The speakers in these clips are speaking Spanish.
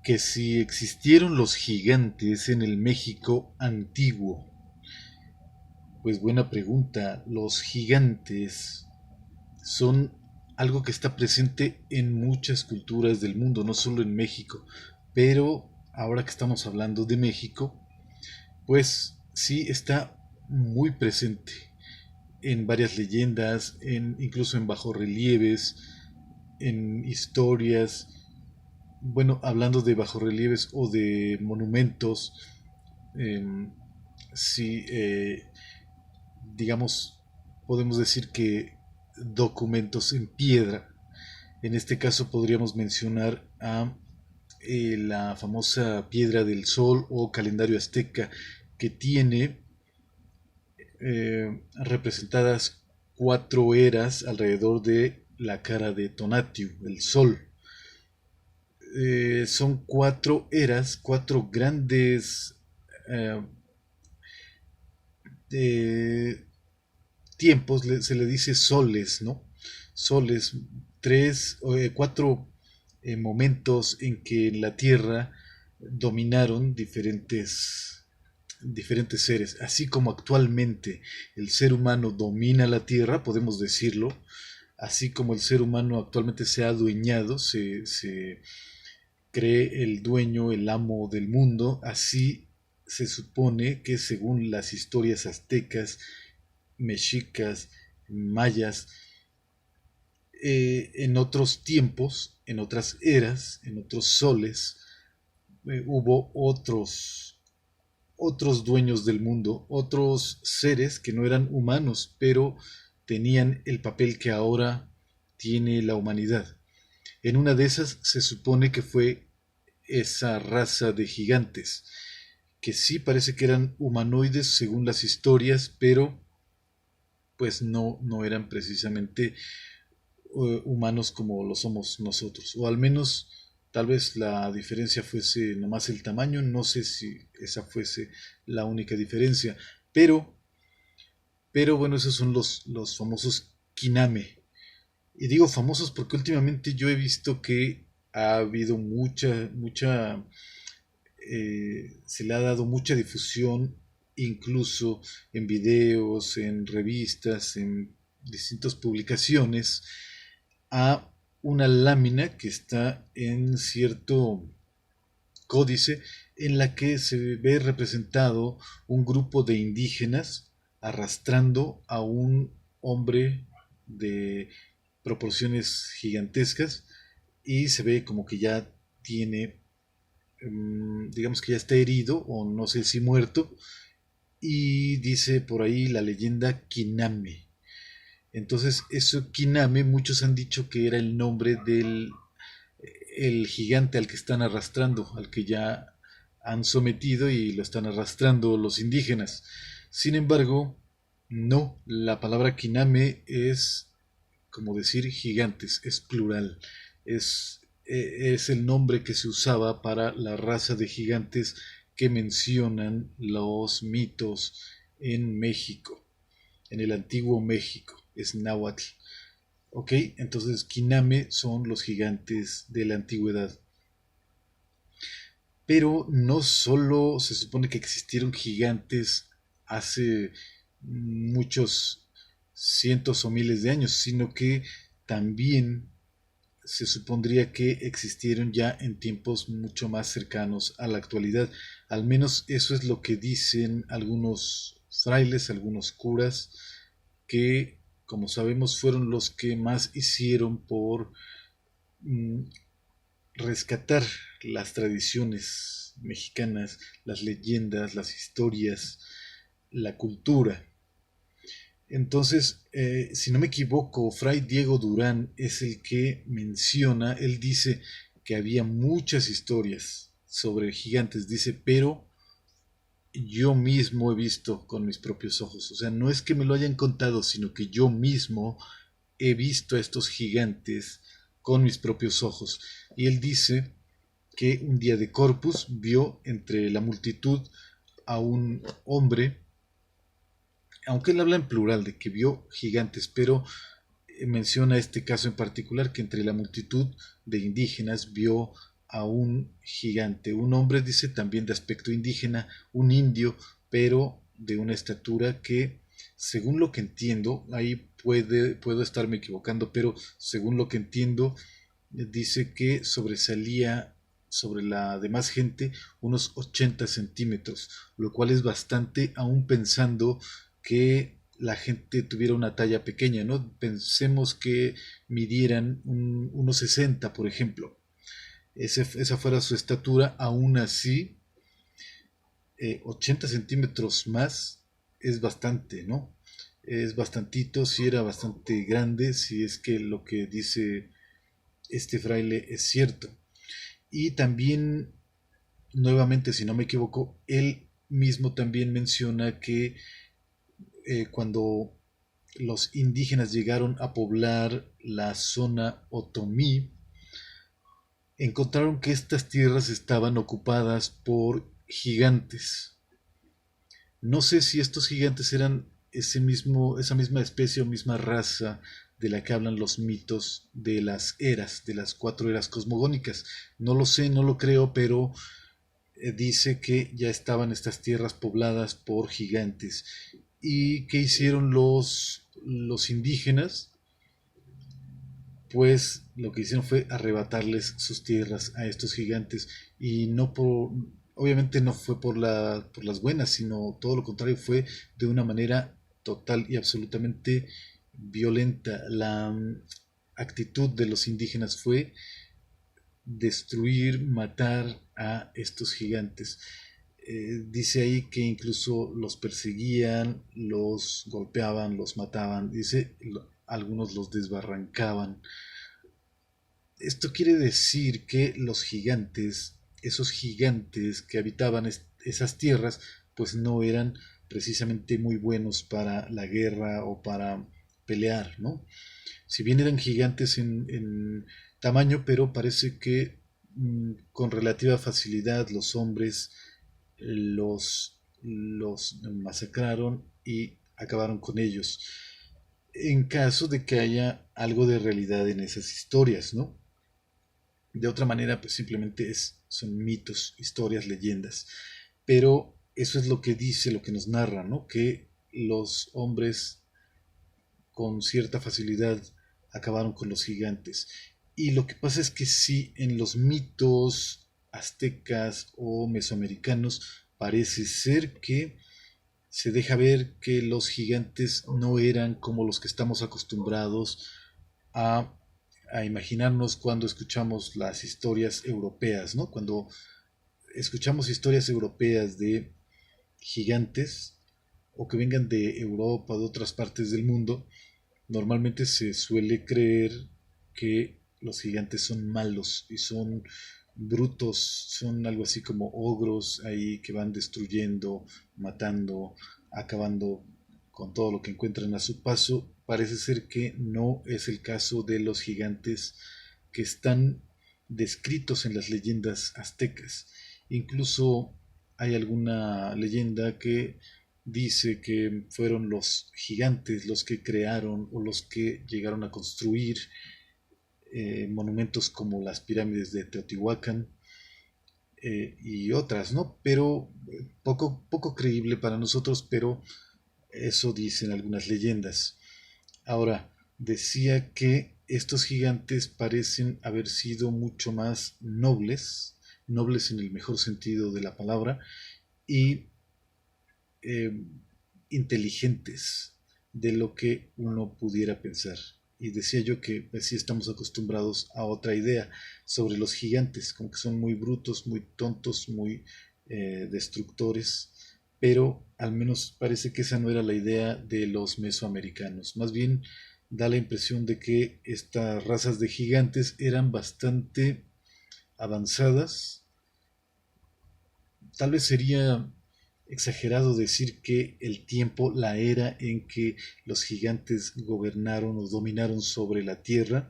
que si existieron los gigantes en el México antiguo. Pues buena pregunta. Los gigantes son algo que está presente en muchas culturas del mundo, no solo en México. Pero ahora que estamos hablando de México, pues sí está muy presente en varias leyendas, incluso en bajorrelieves, en historias. Bueno, hablando de bajorrelieves o de monumentos, eh, sí, digamos, podemos decir que documentos en piedra. En este caso podríamos mencionar a la famosa Piedra del Sol o calendario azteca, que tiene representadas cuatro eras alrededor de la cara de Tonatiuh, el Sol. Son cuatro eras, cuatro grandes eh, eh, tiempos, se le dice soles, ¿no? Soles, cuatro momentos en que en la Tierra dominaron diferentes seres, así como actualmente el ser humano domina la Tierra, podemos decirlo, así como el ser humano actualmente se ha adueñado, se cree el dueño, el amo del mundo, así se supone que según las historias aztecas, mexicas, mayas, en otros tiempos, en otras eras, en otros soles, hubo otros dueños del mundo, otros seres que no eran humanos, pero tenían el papel que ahora tiene la humanidad. En una de esas se supone que fue esa raza de gigantes, que sí parece que eran humanoides según las historias, pero pues no eran precisamente humanos como lo somos nosotros, o al menos tal vez la diferencia fuese nomás el tamaño, no sé si esa fuese la única diferencia, pero, pero bueno, esos son los famosos Kiname. Y digo famosos porque últimamente yo he visto que ha habido se le ha dado mucha difusión, incluso en videos, en revistas, en distintas publicaciones, a una lámina que está en cierto códice en la que se ve representado un grupo de indígenas arrastrando a un hombre de proporciones gigantescas, y se ve como que ya tiene, digamos que ya está herido o no sé si muerto, y dice por ahí la leyenda Kiname. Entonces, eso Kiname, muchos han dicho que era el nombre del el gigante al que están arrastrando, al que ya han sometido y lo están arrastrando los indígenas. Sin embargo, no, la palabra Kiname es como decir gigantes, es plural, es el nombre que se usaba para la raza de gigantes que mencionan los mitos en México, en el antiguo México, es náhuatl. Ok, entonces Kiname son los gigantes de la antigüedad. Pero no solo se supone que existieron gigantes hace muchos cientos o miles de años, sino que también se supondría que existieron ya en tiempos mucho más cercanos a la actualidad. Al menos eso es lo que dicen algunos frailes, algunos curas, que como sabemos fueron los que más hicieron por mm, rescatar las tradiciones mexicanas, las leyendas, las historias, la cultura. Entonces, si no me equivoco, Fray Diego Durán es el que menciona, él dice que había muchas historias sobre gigantes, dice, pero yo mismo he visto con mis propios ojos. O sea, no es que me lo hayan contado, sino que yo mismo he visto a estos gigantes con mis propios ojos. Y él dice que un día de Corpus vio entre la multitud a un hombre, aunque él habla en plural de que vio gigantes, pero menciona este caso en particular, que entre la multitud de indígenas vio a un gigante, un hombre, dice, también de aspecto indígena, un indio, pero de una estatura que, según lo que entiendo, ahí puedo estarme equivocando, pero según lo que entiendo, dice que sobresalía sobre la demás gente unos 80 centímetros, lo cual es bastante, aún pensando que la gente tuviera una talla pequeña, ¿no? Pensemos que midieran unos 60, por ejemplo. Esa fuera su estatura, aún así, 80 centímetros más es bastante, ¿no? Es bastantito, si era bastante grande, si es que lo que dice este fraile es cierto. Y también, nuevamente, si no me equivoco, él mismo también menciona que cuando los indígenas llegaron a poblar la zona otomí, encontraron que estas tierras estaban ocupadas por gigantes. No sé si estos gigantes eran esa misma especie o misma raza de la que hablan los mitos de las eras, de las 4 eras cosmogónicas. No lo sé, no lo creo, pero dice que ya estaban estas tierras pobladas por gigantes. ¿Y qué hicieron los indígenas? Pues lo que hicieron fue arrebatarles sus tierras a estos gigantes y obviamente no fue por las buenas, sino todo lo contrario, fue de una manera total y absolutamente violenta. La actitud de los indígenas fue destruir, matar a estos gigantes. Dice ahí que incluso los perseguían, los golpeaban, los mataban, dice, algunos los desbarrancaban. Esto quiere decir que los gigantes, esos gigantes que habitaban esas tierras, pues no eran precisamente muy buenos para la guerra o para pelear, ¿no? Si bien eran gigantes en tamaño, pero parece que con relativa facilidad los hombres los masacraron y acabaron con ellos. En caso de que haya algo de realidad en esas historias, ¿no? De otra manera, pues simplemente son mitos, historias, leyendas. Pero eso es lo que dice, lo que nos narra, ¿no? Que los hombres con cierta facilidad acabaron con los gigantes. Y lo que pasa es que sí, en los mitos aztecas o mesoamericanos parece ser que se deja ver que los gigantes no eran como los que estamos acostumbrados a, a imaginarnos cuando escuchamos las historias europeas, ¿no? Cuando escuchamos historias europeas de gigantes o que vengan de Europa o de otras partes del mundo, normalmente se suele creer que los gigantes son malos y son brutos, son algo así como ogros ahí que van destruyendo, matando, acabando con todo lo que encuentran a su paso. Parece ser que no es el caso de los gigantes que están descritos en las leyendas aztecas. Incluso hay alguna leyenda que dice que fueron los gigantes los que crearon o los que llegaron a construir monumentos como las pirámides de Teotihuacán y otras, ¿no? Pero poco creíble para nosotros, pero eso dicen algunas leyendas. Ahora, decía que estos gigantes parecen haber sido mucho más nobles, nobles en el mejor sentido de la palabra, y eh, inteligentes de lo que uno pudiera pensar. Y decía yo que pues, sí estamos acostumbrados a otra idea sobre los gigantes, como que son muy brutos, muy tontos, muy destructores, pero al menos parece que esa no era la idea de los mesoamericanos. Más bien da la impresión de que estas razas de gigantes eran bastante avanzadas. Tal vez sería exagerado decir que el tiempo, la era en que los gigantes gobernaron o dominaron sobre la Tierra,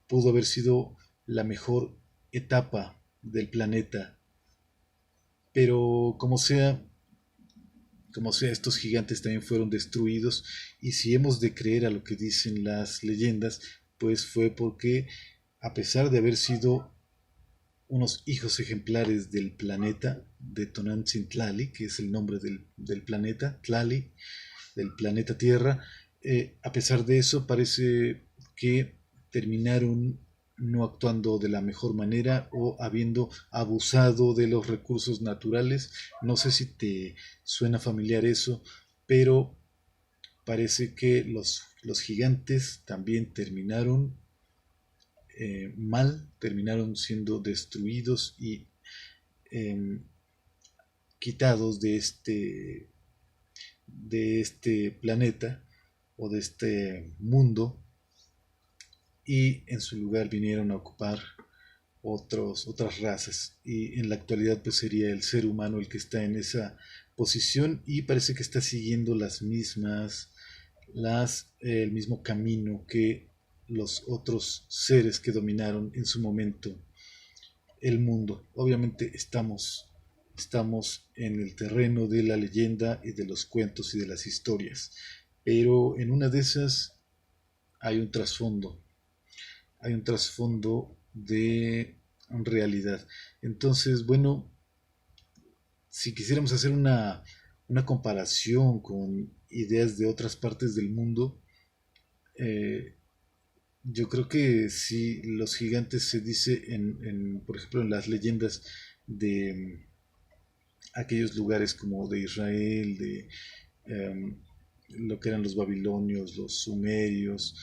pudo haber sido la mejor etapa del planeta. Pero como sea, estos gigantes también fueron destruidos y si hemos de creer a lo que dicen las leyendas, pues fue porque a pesar de haber sido unos hijos ejemplares del planeta, de Tonantzin-Tlali, que es el nombre del planeta, Tlali, del planeta Tierra. A pesar de eso, parece que terminaron no actuando de la mejor manera o habiendo abusado de los recursos naturales. No sé si te suena familiar eso, pero parece que los gigantes también terminaron mal, terminaron siendo destruidos y eh, quitados de este planeta o de este mundo, y en su lugar vinieron a ocupar otras razas, y en la actualidad pues sería el ser humano el que está en esa posición y parece que está siguiendo el mismo camino que los otros seres que dominaron en su momento el mundo. Obviamente estamos en el terreno de la leyenda y de los cuentos y de las historias, pero en una de esas hay un trasfondo, hay un trasfondo de realidad. Entonces, bueno, si quisiéramos hacer una comparación con ideas de otras partes del mundo, eh, yo creo que si los gigantes se dice por ejemplo, en las leyendas de aquellos lugares como de Israel, de eh, lo que eran los babilonios, los sumerios,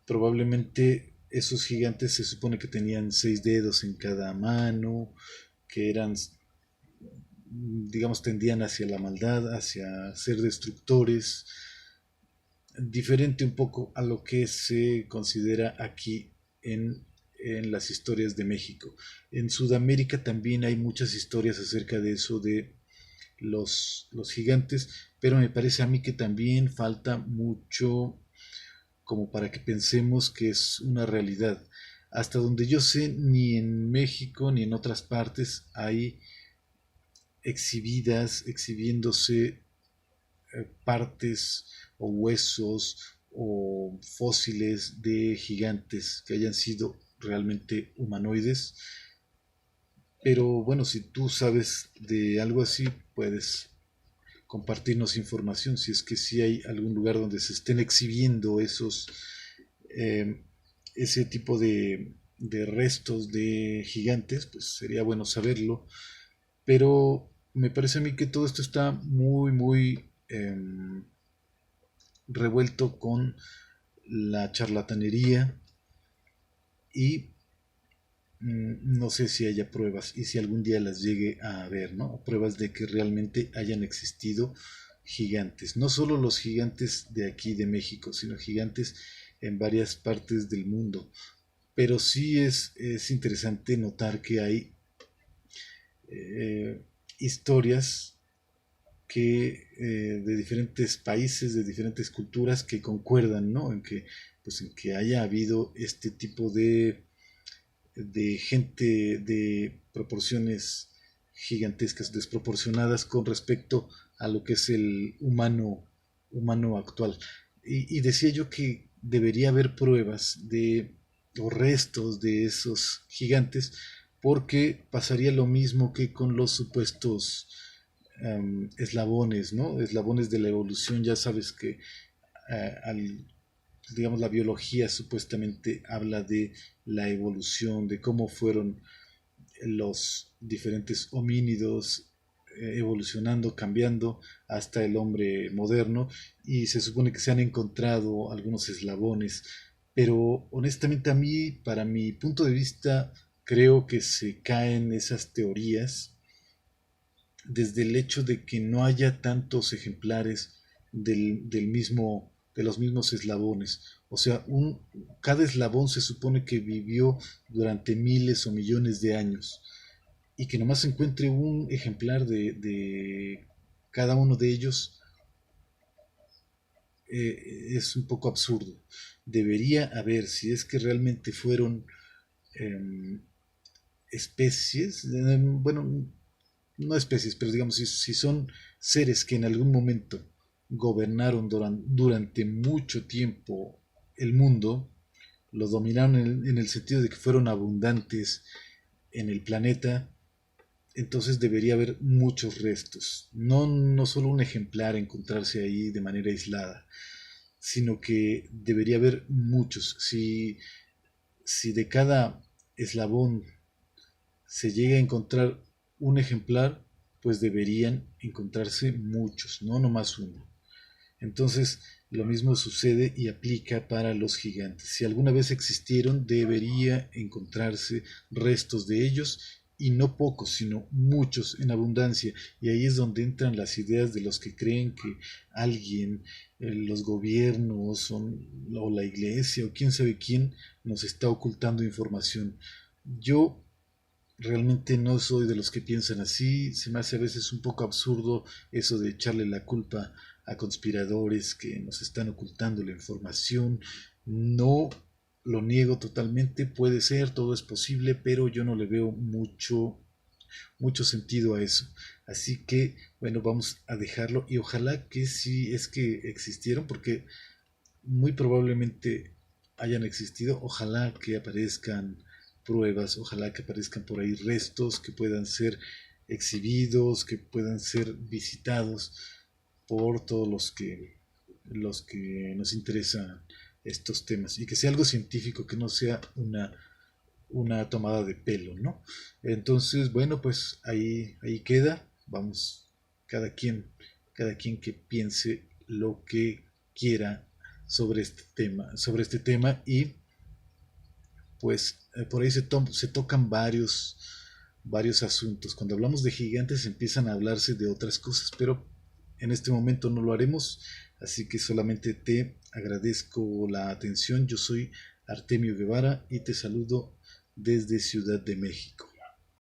probablemente esos gigantes se supone que tenían 6 dedos en cada mano, que eran, digamos, tendían hacia la maldad, hacia ser destructores, diferente un poco a lo que se considera aquí en las historias de México. En Sudamérica también hay muchas historias acerca de eso, de los gigantes, pero me parece a mí que también falta mucho como para que pensemos que es una realidad. Hasta donde yo sé, ni en México ni en otras partes hay exhibiéndose partes o huesos o fósiles de gigantes que hayan sido realmente humanoides. Pero bueno, si tú sabes de algo así, puedes compartirnos información, si es que sí hay algún lugar donde se estén exhibiendo eh, ese tipo de restos de gigantes, pues sería bueno saberlo. Pero me parece a mí que todo esto está muy revuelto con la charlatanería y no sé si haya pruebas y si algún día las llegue a haber, ¿no? Pruebas de que realmente hayan existido gigantes, no solo los gigantes de aquí de México, sino gigantes en varias partes del mundo. Pero sí es interesante notar que hay eh, historias de diferentes países, de diferentes culturas que concuerdan, ¿no? En que haya habido este tipo de gente de proporciones gigantescas, desproporcionadas con respecto a lo que es el humano actual. Y decía yo que debería haber pruebas o restos de esos gigantes, porque pasaría lo mismo que con los supuestos eslabones, ¿no? Eslabones de la evolución. Ya sabes que digamos, la biología supuestamente habla de la evolución, de cómo fueron los diferentes homínidos evolucionando, cambiando hasta el hombre moderno, y se supone que se han encontrado algunos eslabones, pero honestamente a mí, para mi punto de vista, creo que se caen esas teorías desde el hecho de que no haya tantos ejemplares de los mismos eslabones. O sea, cada eslabón se supone que vivió durante miles o millones de años, y que nomás se encuentre un ejemplar de cada uno de ellos es un poco absurdo. Debería haber, si es que realmente fueron eh, especies, bueno, no especies, pero digamos, si son seres que en algún momento gobernaron durante mucho tiempo el mundo, lo dominaron en el sentido de que fueron abundantes, en el planeta, entonces debería haber muchos restos. No solo un ejemplar encontrarse ahí de manera aislada, sino que debería haber muchos. Si de cada eslabón se llega a encontrar un ejemplar, pues deberían encontrarse muchos, no nomás uno. Entonces, lo mismo sucede y aplica para los gigantes. Si alguna vez existieron, debería encontrarse restos de ellos y no pocos, sino muchos en abundancia. Y ahí es donde entran las ideas de los que creen que alguien, los gobiernos o la iglesia o quién sabe quién nos está ocultando información. Yo realmente no soy de los que piensan así, se me hace a veces un poco absurdo eso de echarle la culpa a conspiradores que nos están ocultando la información. No lo niego totalmente, puede ser, todo es posible, pero yo no le veo mucho sentido a eso. Así que, bueno, vamos a dejarlo y ojalá que si es que existieron, porque muy probablemente hayan existido, ojalá que aparezcan pruebas, ojalá que aparezcan por ahí restos que puedan ser exhibidos, que puedan ser visitados por todos los que nos interesan estos temas y que sea algo científico, que no sea una tomada de pelo, ¿no? Entonces, bueno, pues ahí queda, vamos, cada quien, cada quien que piense lo que quiera sobre este tema y pues por ahí se tocan varios asuntos. Cuando hablamos de gigantes empiezan a hablarse de otras cosas, pero en este momento no lo haremos, así que solamente te agradezco la atención. Yo soy Artemio Guevara y te saludo desde Ciudad de México.